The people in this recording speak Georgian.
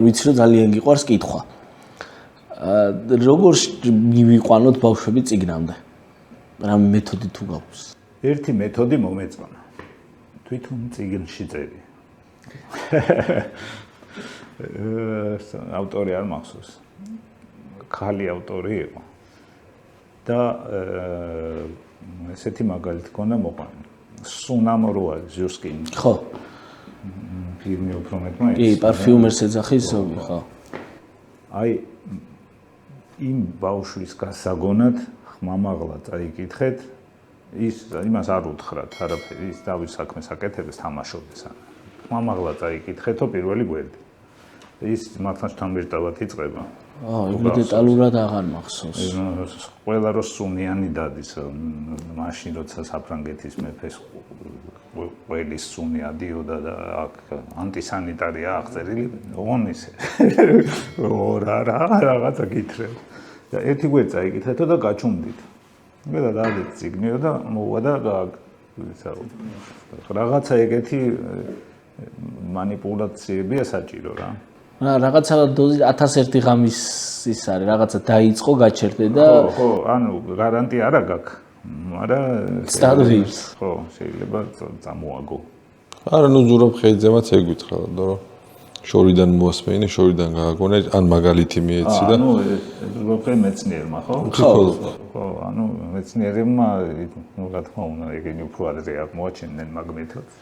ვიცი რომ ძალიან გიყვარს კითხვა. როგორ მივიყვანოთ ბავშვები წიგნამდე? რა მეთოდი თუ გაქვს? ერთი მეთოდი მომეწონა. თვითონ წიგნში წერი. ავტორი არ მახსოვს. ხალი ავტორი იყო. და ესეთი მაგალითი ქონდა მოყვანილი. სუნამროა ჟუსკინი. ხო. ფილმი უფრო მეტმა კი, პარფიუმერს ეძახის ზოგი, ხო. აი იმ ბავშვის გასაგონად ხმამაღლა წაიკითხეთ, ის იმას არ უთხრათ, არაფერი, ის დავის საქმეს აკეთებს, თამაშობდეს ან. ხმამაღლა წაიკითხეთო პირველი გვერდი. ის მართლაც ვირტუალურად იწყება. იგი დეტალურად აღარ მახსოვს. ყველა რო სუნიანი დადის, მაშინ როცა საფრანგეთის მეფეს ყველის სუნი ადიოდა და აქ ანტისანიტარია აღწერილი, ონის რაღაცა გითხრევ. და ერთი გვერდს აიკითხეთო და გაჩუმდით. მე და დავით წიგნიო და მოვა და რაღაცა ეგეთი манипуляციებია საჭირო რა. რაღაცა დოზი 1001 ღამის ის არის, რაღაცა დაიწყო, გაჩერდე და ხო, ანუ გარანტია არა გაქვს, მაგრამ სტადვირს. ხო, შეიძლება წამოაგო. არა, ნუ ზურაბ ხეიძემაც ეგ ვითხრა, რომ შორიდან მოასმენე, შორიდან გააგონა, ან მაგალითი მიეცი და ანუ ზურაბ ხე მეცნიერმა, ხო? ხო, ანუ მეცნიერებმა, ну, რა თქმა უნდა, ეგენი უფრო ადრე აღმოაჩენდნენ მაგ მეთოდს.